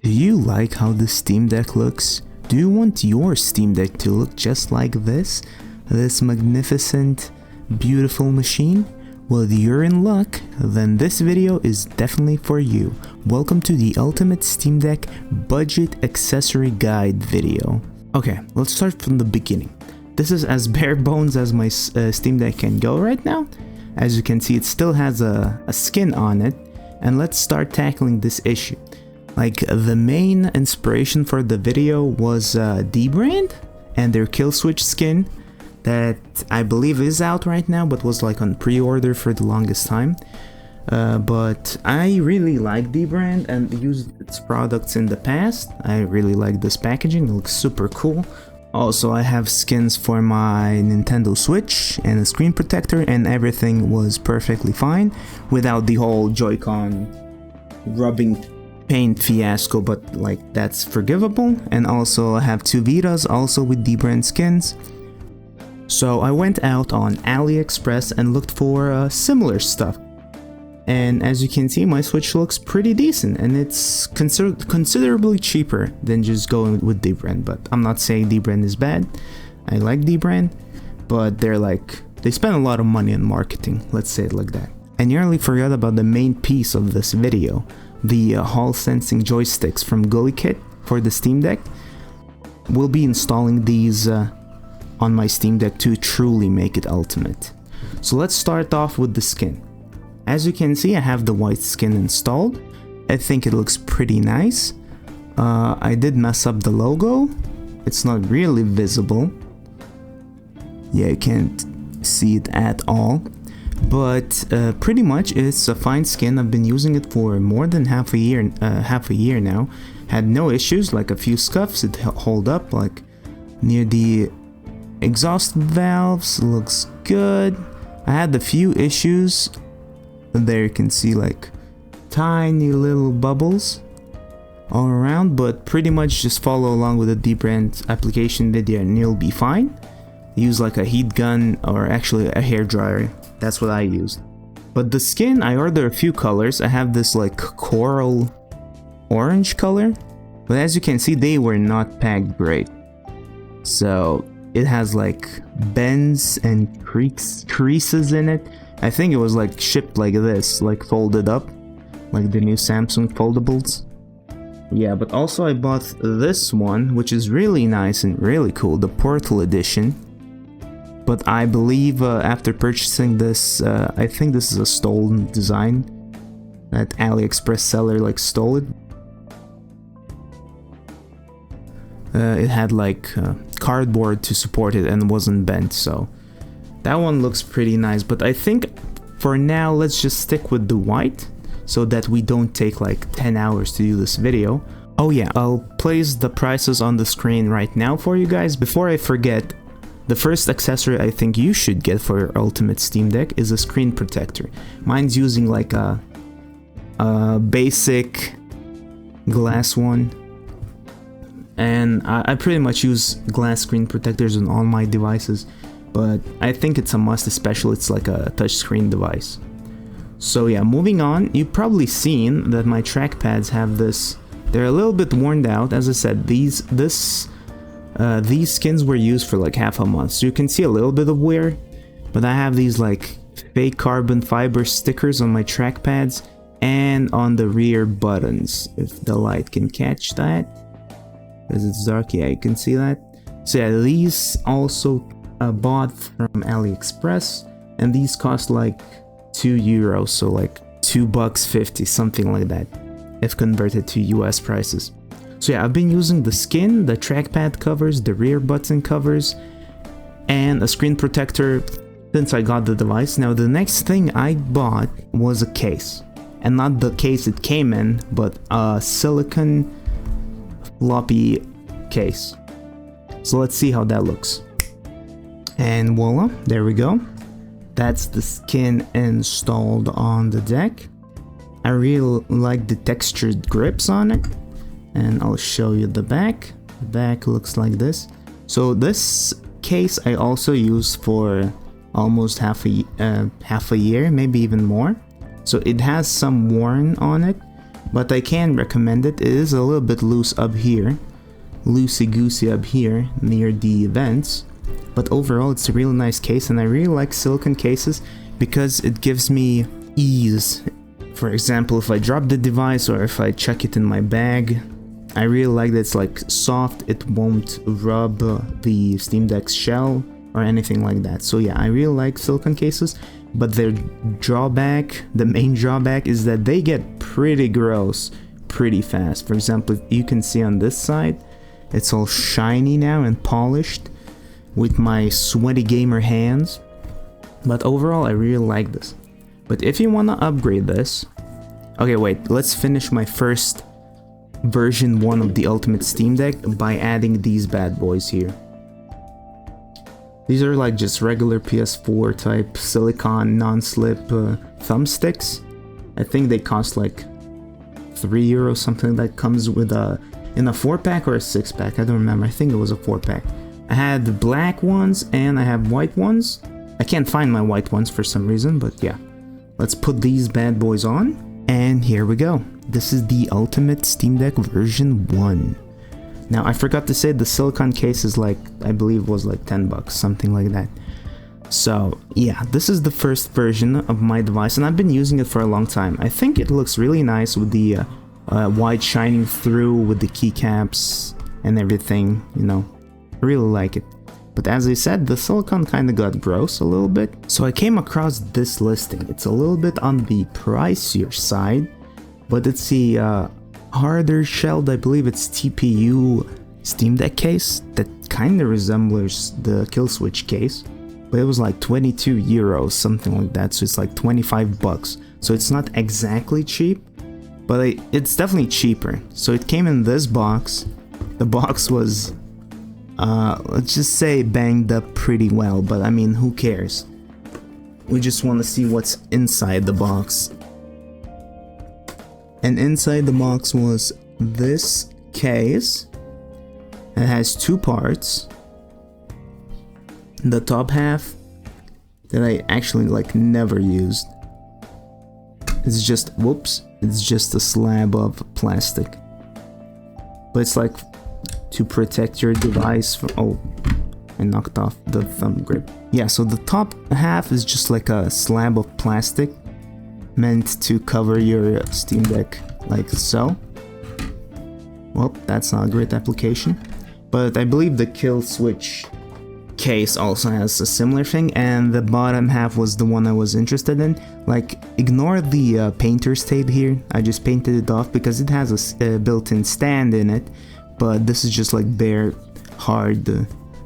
Do you like how the Steam Deck looks? Do you want your Steam Deck to look just like this? This magnificent, beautiful machine? Well, you're in luck, then this video is definitely for you. Welcome to the Ultimate Steam Deck Budget Accessory Guide video. Okay, let's start from the beginning. This is as bare bones as my Steam Deck can go right now. As you can see, it still has a skin on it, and let's start tackling this issue. Like, the main inspiration for the video was Dbrand and their Kill Switch skin that I believe is out right now, but was like on pre-order for the longest time. But I really like Dbrand and used its products in the past. I really like this packaging, it looks super cool. Also, I have skins for my Nintendo Switch and a screen protector, and everything was perfectly fine without the whole Joy-Con rubbing paint fiasco, but like that's forgivable. And also I have two Vitas also with Dbrand skins. So I went out on Aliexpress and looked for similar stuff, and as you can see, my Switch looks pretty decent, and it's considerably cheaper than just going with Dbrand. But I'm not saying Dbrand is bad. I like Dbrand, but they spend a lot of money on marketing, let's say it like that. I nearly forgot about the main piece of this video, the Hall sensing joysticks from Gulikit for the Steam Deck. We'll be installing these on my Steam Deck to truly make it ultimate. So let's start off with the skin. As you can see, I have the white skin installed. I think it looks pretty nice. I did mess up the logo. It's not really visible. Yeah, you can't see it at all. But pretty much it's a fine skin. I've been using it for more than half a year now. Had no issues, like a few scuffs. It hold up, like near the exhaust valves. Looks good. I had a few issues. There you can see like tiny little bubbles all around, but pretty much just follow along with the Dbrand application video and you'll be fine. Use like a heat gun or actually a hair dryer. That's what I used. But the skin, I ordered a few colors. I have this like coral orange color, but as you can see, they were not packed great. So it has like bends and creases in it. I think it was like shipped like this, like folded up, like the new Samsung foldables. Yeah, but also I bought this one, which is really nice and really cool, the Portal edition. But I believe after purchasing this, I think this is a stolen design. That Aliexpress seller like stole it. It had like cardboard to support it and wasn't bent, so that one looks pretty nice. But I think for now let's just stick with the white so that we don't take like 10 hours to do this video. Oh yeah, I'll place the prices on the screen right now for you guys. Before I forget, the first accessory I think you should get for your ultimate Steam Deck is a screen protector. Mine's using like a basic glass one, and I pretty much use glass screen protectors on all my devices, but I think it's a must, especially it's like a touchscreen device. So yeah, moving on, you've probably seen that my trackpads have this, they're a little bit worn out. As I said, these skins were used for like half a month, so you can see a little bit of wear, but I have these like fake carbon fiber stickers on my trackpads and on the rear buttons, if the light can catch that, because it's dark. Yeah, you can see that. So yeah, these also bought from Aliexpress, and these cost like €2, so like $2.50, something like that if converted to US prices. So yeah, I've been using the skin, the trackpad covers, the rear button covers, and a screen protector since I got the device. Now the next thing I bought was a case, and not the case it came in, but a silicone floppy case. So let's see how that looks. And voila, there we go. That's the skin installed on the deck. I really like the textured grips on it, and I'll show you the back. The back looks like this. So this case I also used for almost half a year, maybe even more. So it has some worn on it, but I can recommend it. It is a little bit loose up here, loosey-goosey up here near the vents, but overall it's a really nice case, and I really like silicone cases because it gives me ease. For example, if I drop the device or if I chuck it in my bag, I really like that it's like soft, it won't rub the Steam Deck's shell or anything like that. So yeah, I really like silicone cases, but their drawback, the main drawback, is that they get pretty gross pretty fast. For example, you can see on this side, it's all shiny now and polished with my sweaty gamer hands. But overall, I really like this. But if you want to upgrade this... Okay, wait, let's finish my first version 1 of the Ultimate Steam Deck by adding these bad boys here. These are like just regular PS4 type silicone non-slip thumbsticks. I think they cost like €3, something that comes with in a 4-pack or a 6-pack, I don't remember. I think it was a 4-pack. I had the black ones and I have white ones. I can't find my white ones for some reason, but yeah. Let's put these bad boys on, and here we go. This is the Ultimate Steam Deck version 1. Now, I forgot to say the silicone case is like, I believe was like $10, something like that. So yeah, this is the first version of my device, and I've been using it for a long time. I think it looks really nice with the white shining through with the keycaps and everything, you know. I really like it. But as I said, the silicone kind of got gross a little bit. So I came across this listing. It's a little bit on the pricier side, but it's the harder shelled, I believe it's TPU Steam Deck case that kind of resembles the Kill Switch case. But it was like €22, something like that, so it's like $25. So it's not exactly cheap, but it's definitely cheaper. So it came in this box. The box was... let's just say banged up pretty well, but I mean, who cares? We just want to see what's inside the box. And inside the box was this case. It has 2 parts. The top half that I actually like never used. It's just, whoops, it's just a slab of plastic. But it's like to protect your device from, oh, I knocked off the thumb grip. Yeah, so the top half is just like a slab of plastic meant to cover your Steam Deck like so. Well, that's not a great application. But I believe the Kill Switch case also has a similar thing, and the bottom half was the one I was interested in. Like, ignore the painter's tape here. I just painted it off because it has a built-in stand in it. But this is just like bare hard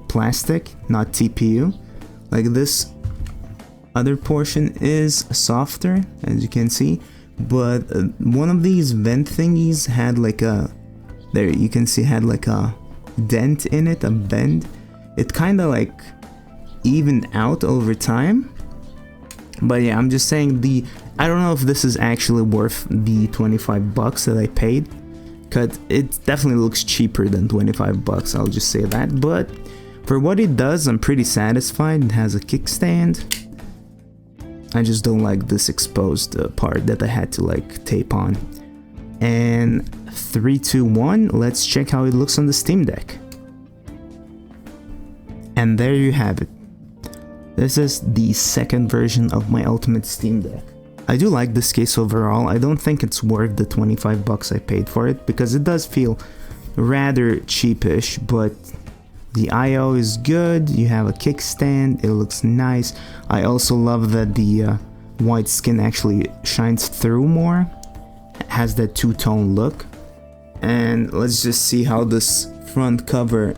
plastic, not TPU. Like this other portion is softer, as you can see, but one of these vent thingies had like a, there you can see, had like a dent in it, a bend. It kind of like evened out over time. But yeah, I'm just saying I don't know if this is actually worth the $25 that I paid. Cause it definitely looks cheaper than $25, I'll just say that. But for what it does, I'm pretty satisfied. It has a kickstand. I just don't like this exposed part that I had to like tape on. And 3, 2, 1, let's check how it looks on the Steam Deck. And there you have it. This is the second version of my Ultimate Steam Deck. I do like this case overall. I don't think it's worth the $25 I paid for it, because it does feel rather cheapish, but the I/O is good. You have a kickstand, it looks nice. I also love that the white skin actually shines through more. It has that two-tone look. And let's just see how this front cover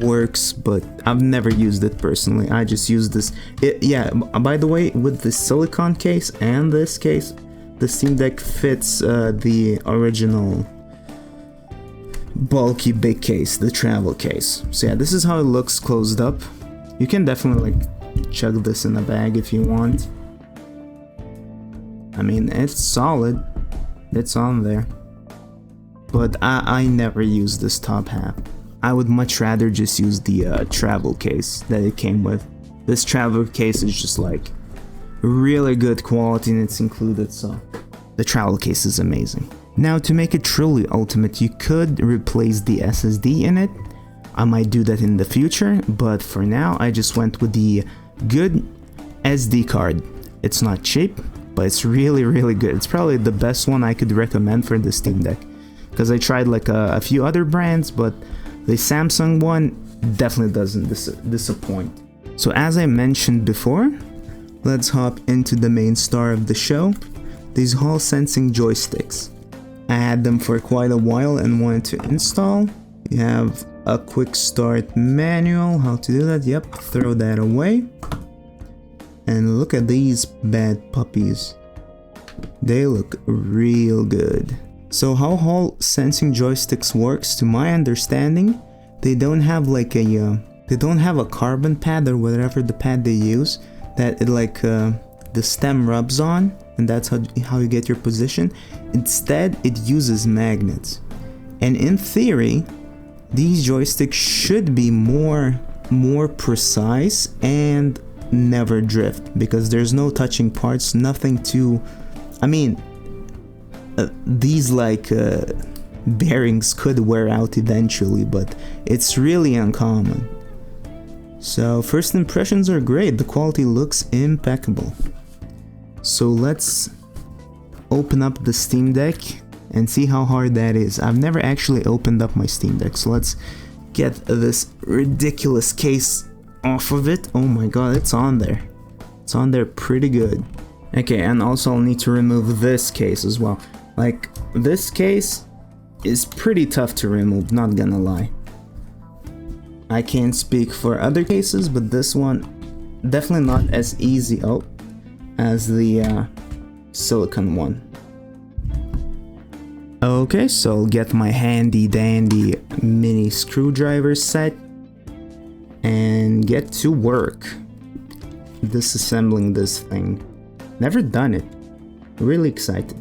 works, but I've never used it personally. I just use this. Yeah, by the way, with the silicone case and this case, the Steam Deck fits the original bulky big case, the travel case. So yeah, this is how it looks closed up. You can definitely like chug this in a bag if you want. I mean, it's solid. It's on there. But I never use this top half. I would much rather just use the travel case that it came with. This travel case is just like really good quality and it's included, so the travel case is amazing. Now, to make it truly ultimate, you could replace the SSD in it. I might do that in the future, but for now I just went with the good SD card. It's not cheap, but it's really good. It's probably the best one I could recommend for the Steam Deck, because I tried like a few other brands, but the Samsung one definitely doesn't disappoint. So as I mentioned before, let's hop into the main star of the show, these Hall sensing joysticks. I had them for quite a while and wanted to install. You have a quick start manual, how to do that. Yep, throw that away. And look at these bad puppies. They look real good. So how Hall sensing joysticks works, to my understanding, they don't have like a carbon pad or whatever the pad they use that it like the stem rubs on, and that's how you get your position. Instead, it uses magnets. And in theory, these joysticks should be more precise and never drift, because there's no touching parts, nothing to, I mean, these like bearings could wear out eventually, but it's really uncommon. So first impressions are great, the quality looks impeccable. So let's open up the Steam Deck and see how hard that is. I've never actually opened up my Steam Deck, so let's get this ridiculous case off of it. Oh my god, it's on there. It's on there pretty good. Okay, and also I'll need to remove this case as well. Like, this case is pretty tough to remove, not gonna lie. I can't speak for other cases, but this one definitely not as easy as the silicone one. Okay, so I'll get my handy dandy mini screwdriver set and get to work disassembling this thing. Never done it. Really excited.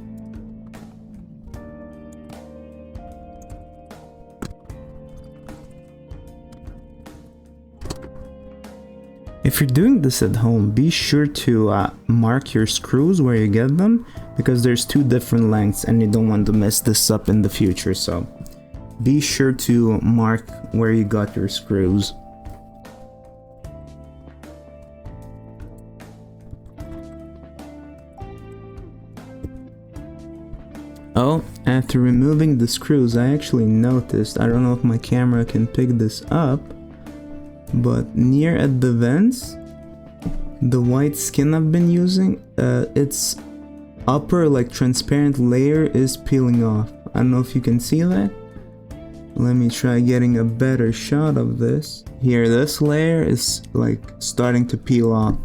If you're doing this at home, be sure to mark your screws where you get them, because there's two different lengths and you don't want to mess this up in the future, so be sure to mark where you got your screws. Oh, after removing the screws, I actually noticed, I don't know if my camera can pick this up, but near at the vents, the white skin I've been using, its upper like transparent layer is peeling off. I don't know if you can see that. Let me try getting a better shot of this. Here, this layer is like starting to peel off.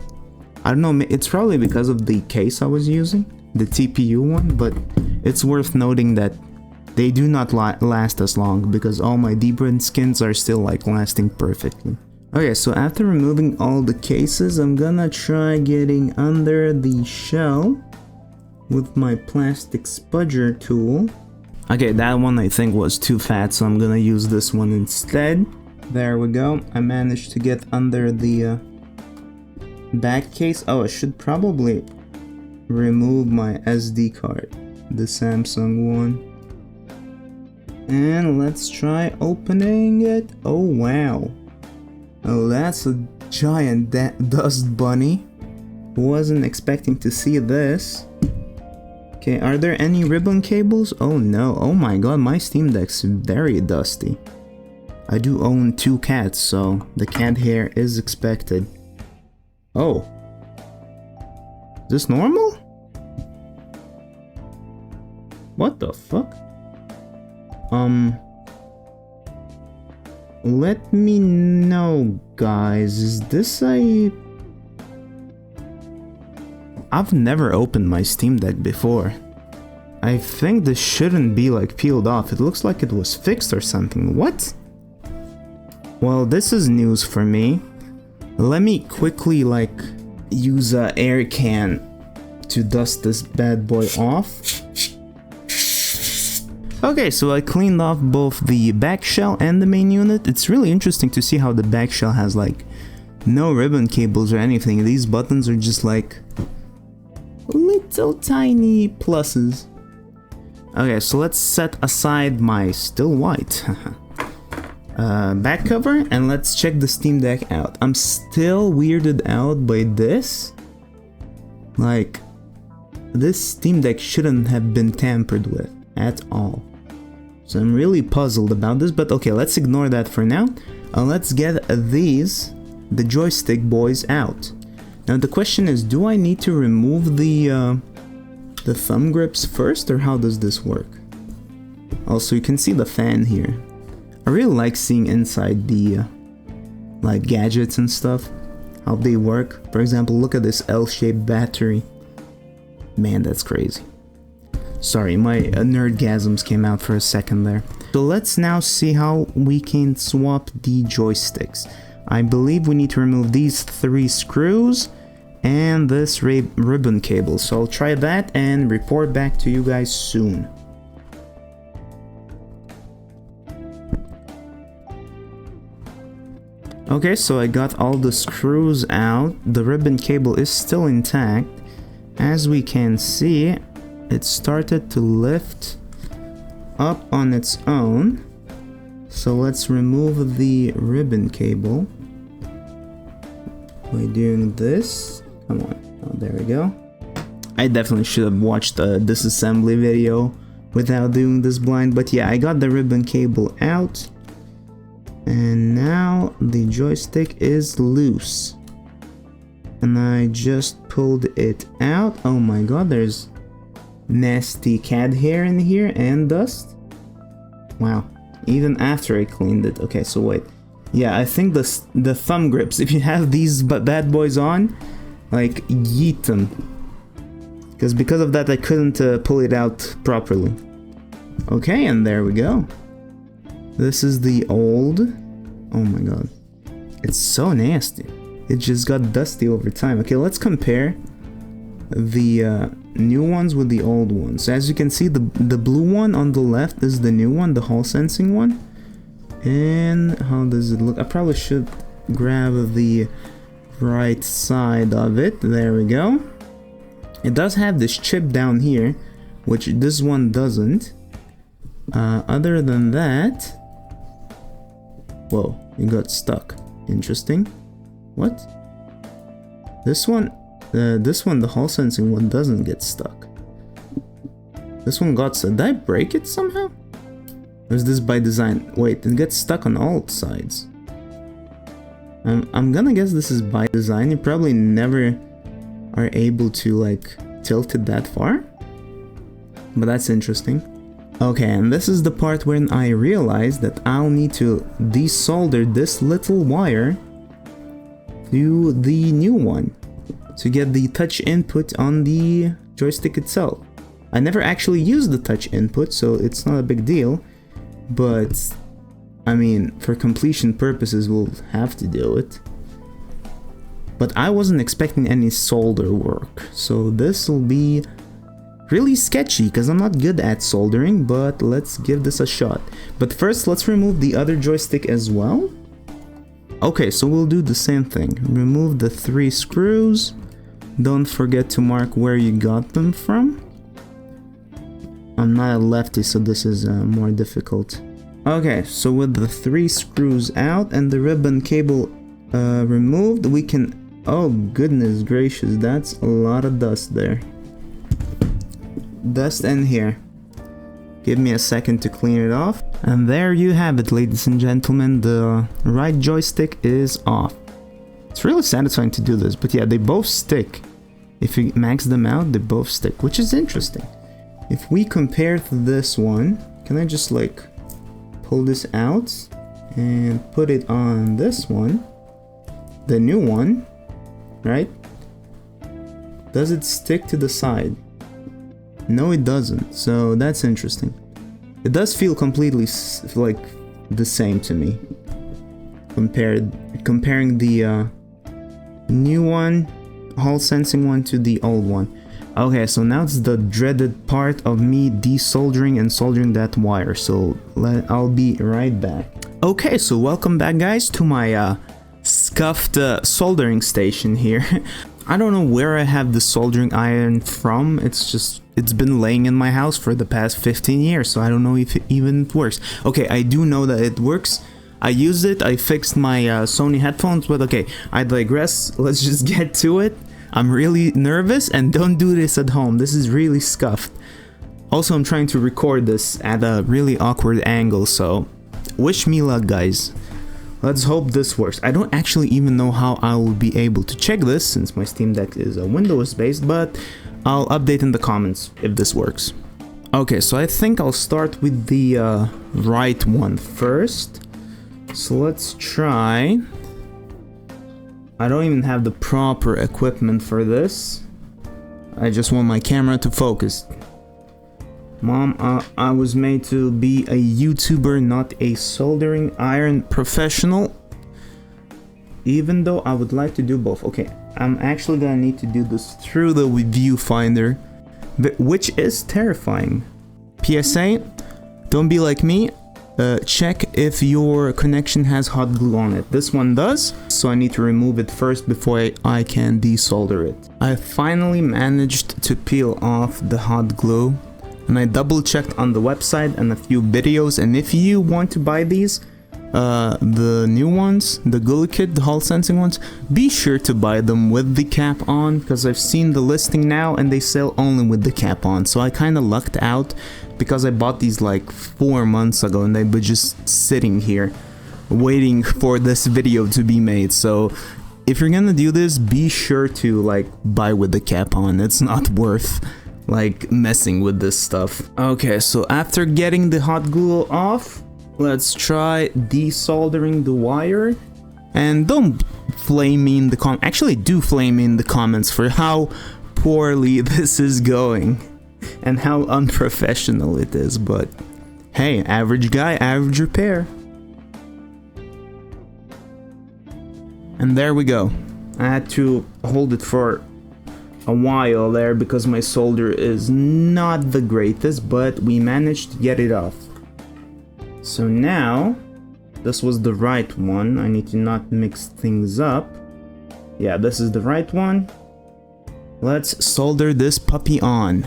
I don't know, it's probably because of the case I was using, the TPU one, but it's worth noting that they do not last as long, because all my deburred skins are still like lasting perfectly. Okay, so after removing all the cases, I'm gonna try getting under the shell with my plastic spudger tool. Okay, that one I think was too fat, so I'm gonna use this one instead. There we go. I managed to get under the back case. Oh, I should probably remove my SD card, the Samsung one. And let's try opening it. Oh wow. Oh, that's a giant dust bunny. Wasn't expecting to see this. Okay, are there any ribbon cables? Oh no, oh my god, my Steam Deck's very dusty. I do own 2 cats, so the cat hair is expected. Oh. Is this normal? What the fuck? Let me know, guys, is this a... I've never opened my Steam Deck before. I think this shouldn't be like peeled off. It looks like it was fixed or something. What? Well, this is news for me. Let me quickly like use a air can to dust this bad boy off. Okay, so I cleaned off both the back shell and the main unit. It's really interesting to see how the back shell has like no ribbon cables or anything. These buttons are just like little tiny pluses. Okay, so let's set aside my still white back cover and let's check the Steam Deck out. I'm still weirded out by this. Like, this Steam Deck shouldn't have been tampered with at all. So I'm really puzzled about this, but okay, let's ignore that for now. Let's get these, the joystick boys, out. Now the question is, do I need to remove the thumb grips first, or how does this work? Also, you can see the fan here. I really like seeing inside the like gadgets and stuff, how they work. For example, look at this L-shaped battery. Man, that's crazy. Sorry, my nerdgasms came out for a second there. So let's now see how we can swap the joysticks. I believe we need to remove these 3 screws and this ribbon cable. So I'll try that and report back to you guys soon. Okay, so I got all the screws out. The ribbon cable is still intact. As we can see, it started to lift up on its own. So let's remove the ribbon cable by doing this. Come on. Oh, there we go. I definitely should have watched a disassembly video without doing this blind, but yeah, I got the ribbon cable out. And now the joystick is loose. And I just pulled it out. Oh my god, there's nasty cat hair in here and dust. Wow, even after I cleaned it. Okay, so wait. Yeah, I think the thumb grips, if you have these bad boys on, like, yeet them. Because of that I couldn't pull it out properly. Okay, and there we go. This is the old. Oh my god. It's so nasty. It just got dusty over time. Okay, let's compare the new ones with the old ones. So as you can see, the blue one on the left is the new one, the hall sensing one. And how does it look? I probably should grab the right side of it. There we go. It does have this chip down here, which this one doesn't. Other than that, whoa, it got stuck. Interesting. What? This one, the hall sensing one doesn't get stuck. This one got stuck. Did I break it somehow? Or is this by design? Wait, it gets stuck on all sides. I'm gonna guess this is by design. You probably never are able to like tilt it that far. But that's interesting. Okay, and this is the part when I realized that I'll need to desolder this little wire to the new one to get the touch input on the joystick itself. I never actually used the touch input, so it's not a big deal, but I mean, for completion purposes we'll have to do it. But I wasn't expecting any solder work, so this will be really sketchy because I'm not good at soldering, but let's give this a shot. But first, let's remove the other joystick as well. Okay, so we'll do the same thing. Remove the 3 screws. Don't forget to mark where you got them from. I'm not a lefty, so this is more difficult. Okay, so with the 3 screws out and the ribbon cable removed, we can... Oh goodness gracious, that's a lot of dust there. Dust in here. Give me a second to clean it off. And there you have it, ladies and gentlemen. The right joystick is off. It's really satisfying to do this, but yeah, they both stick. If you max them out, they both stick, which is interesting. If we compare to this one, can I just like pull this out and put it on this one, the new one, right? Does it stick to the side? No, it doesn't, so that's interesting. It does feel completely like the same to me. Comparing the new one, hall sensing one, to the old one. Okay, so now it's the dreaded part of me desoldering and soldering that wire. So I'll be right back. Okay, so welcome back, guys, to my scuffed soldering station here. I don't know where I have the soldering iron from. It's been laying in my house for the past 15 years, so I don't know if it even works. Okay, I do know that it works. I used it, I fixed my Sony headphones, but okay, I digress. Let's just get to it. I'm really nervous, and don't do this at home. This is really scuffed. Also, I'm trying to record this at a really awkward angle, so wish me luck, guys. Let's hope this works. I don't actually even know how I will be able to check this since my Steam Deck is Windows based, but I'll update in the comments if this works. Okay, so I think I'll start with the right one first. So let's try. I don't even have the proper equipment for this. I just want my camera to focus. Mom, I was made to be a YouTuber, not a soldering iron professional. Even though I would like to do both. Okay, I'm actually gonna need to do this through the viewfinder, which is terrifying. PSA, don't be like me. Check if your connection has hot glue on it. This one does, so I need to remove it first before I can desolder it. I finally managed to peel off the hot glue. And I double checked on the website and a few videos, and if you want to buy these, the new ones, the Gulikit, the Hall sensing ones, be sure to buy them with the cap on, because I've seen the listing now and they sell only with the cap on. So I kind of lucked out because I bought these like 4 months ago and they were just sitting here waiting for this video to be made. So if you're gonna do this, be sure to like buy with the cap on. It's not worth like messing with this stuff. Okay, so after getting the hot glue off, let's try desoldering the wire. And don't flame me in the actually do flame me in the comments for how poorly this is going and how unprofessional it is, but hey, average guy, average repair. And there we go. I had to hold it for a while there because my solder is not the greatest, but we managed to get it off. So now, this was the right one. I need to not mix things up. Yeah, this is the right one. Let's solder this puppy on.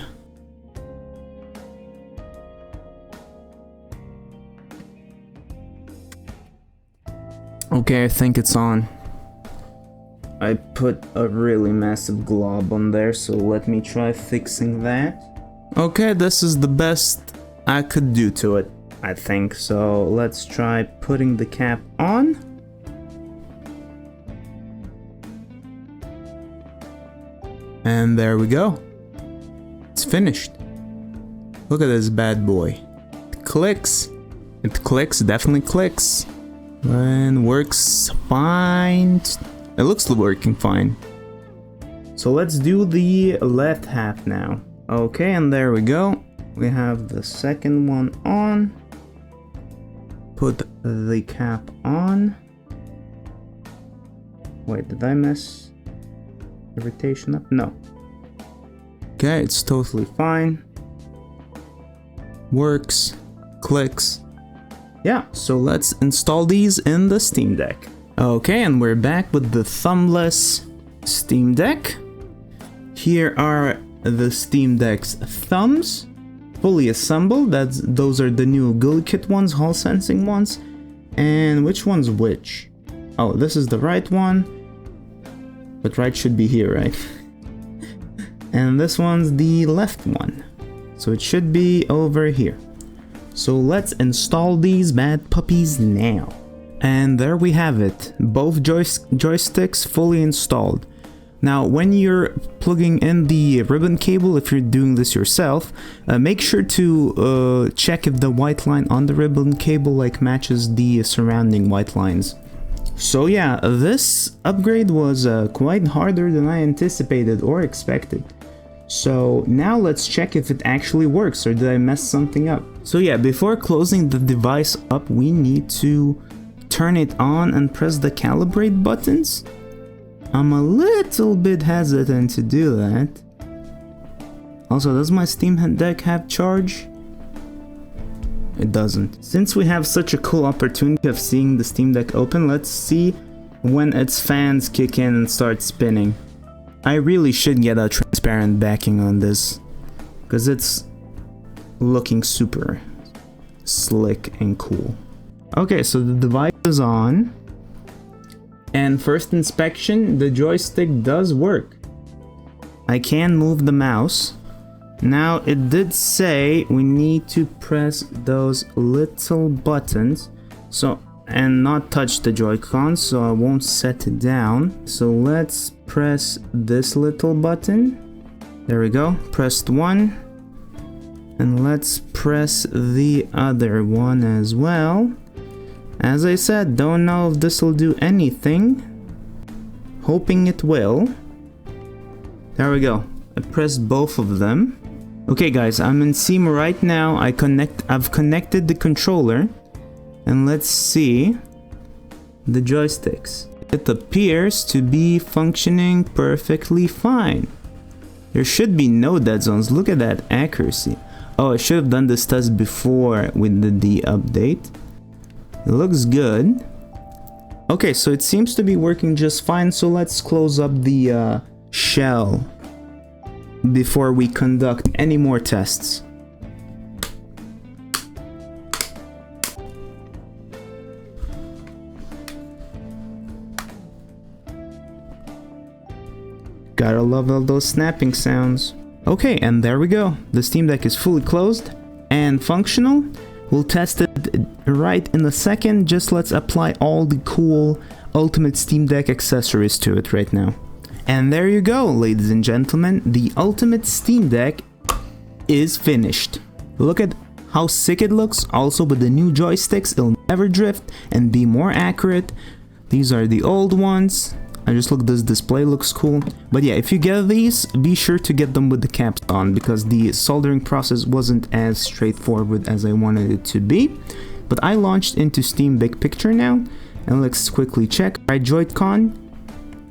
Okay, I think it's on. I put a really massive glob on there, so let me try fixing that. Okay, this is the best I could do to it, I think. So let's try putting the cap on. And there we go. It's finished. Look at this bad boy. It clicks. It clicks, definitely clicks. And works fine. It looks working fine. So let's do the left half now. Okay, and there we go. We have the second one on. Put the cap on. Wait, did I mess the rotation up? No. Okay, it's totally fine. Works. Clicks. Yeah, so let's install these in the Steam Deck. Okay, and we're back with the thumbless Steam Deck. Here are the Steam Deck's thumbs, fully assembled. Those are the new Gulikit ones, Hall sensing ones. And which one's which? Oh, this is the right one. But right should be here, right? And this one's the left one. So it should be over here. So let's install these bad puppies now. And there we have it, both joysticks fully installed. Now when you're plugging in the ribbon cable, if you're doing this yourself, make sure to check if the white line on the ribbon cable like matches the surrounding white lines. So yeah, this upgrade was quite harder than I anticipated or expected. So now let's check if it actually works, or did I mess something up. So yeah, before closing the device up, we need to turn it on and press the calibrate buttons. I'm a little bit hesitant to do that. Also, does my Steam Deck have charge? It doesn't. Since we have such a cool opportunity of seeing the Steam Deck open, let's see when its fans kick in and start spinning. I really should get a transparent backing on this, because it's looking super slick and cool. Okay, so the device is on, and first inspection, the joystick does work. I can move the mouse. Now it did say we need to press those little buttons, and not touch the Joy-Con, so I won't set it down. So let's press this little button. There we go, pressed one. And let's press the other one as well. As I said, don't know if this will do anything. Hoping it will. There we go, I pressed both of them. Okay guys, I'm in Steam right now. I've connected the controller. And let's see the joysticks. It appears to be functioning perfectly fine. There should be no dead zones. Look at that accuracy. Oh, I should have done this test before we did the update. It looks good. Okay, so it seems to be working just fine. So let's close up the shell before we conduct any more tests. Gotta love all those snapping sounds. Okay, and there we go. The Steam Deck is fully closed and functional. We'll test it right in a second. Just let's apply all the cool Ultimate Steam Deck accessories to it right now. And there you go, ladies and gentlemen. The Ultimate Steam Deck is finished. Look at how sick it looks. Also with the new joysticks, it'll never drift and be more accurate. These are the old ones. I just look, this display looks cool. But yeah, if you get these, be sure to get them with the caps on, because the soldering process wasn't as straightforward as I wanted it to be. But I launched into Steam Big Picture now, and let's quickly check. Right Joy-Con,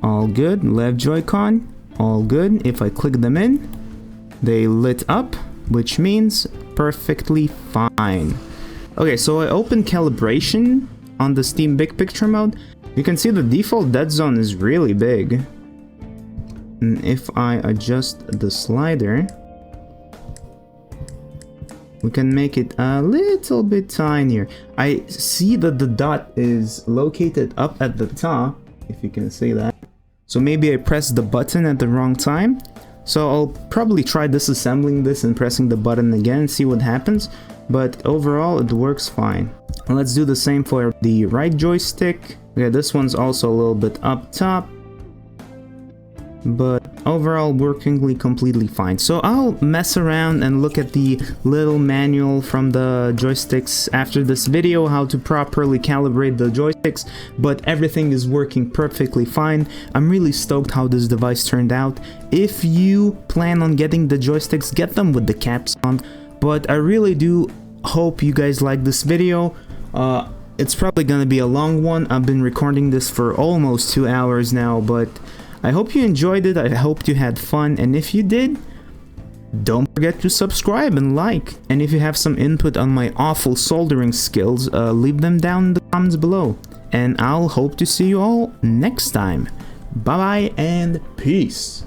all good. Left Joy-Con, all good. If I click them in, they lit up, which means perfectly fine. Okay, so I opened calibration on the Steam Big Picture mode. You can see the default dead zone is really big. And if I adjust the slider, we can make it a little bit tinier. I see that the dot is located up at the top, if you can see that. So maybe I pressed the button at the wrong time. So I'll probably try disassembling this and pressing the button again and see what happens. But overall, it works fine. And let's do the same for the right joystick. Okay, this one's also a little bit up top, but overall workingly completely fine. So I'll mess around and look at the little manual from the joysticks after this video, how to properly calibrate the joysticks, but everything is working perfectly fine. I'm really stoked how this device turned out. If you plan on getting the joysticks, get them with the caps on, but I really do hope you guys like this video. It's probably gonna be a long one. I've been recording this for almost 2 hours now, but I hope you enjoyed it. I hope you had fun, and if you did, don't forget to subscribe and like. And if you have some input on my awful soldering skills, leave them down in the comments below. And I'll hope to see you all next time. Bye bye and peace.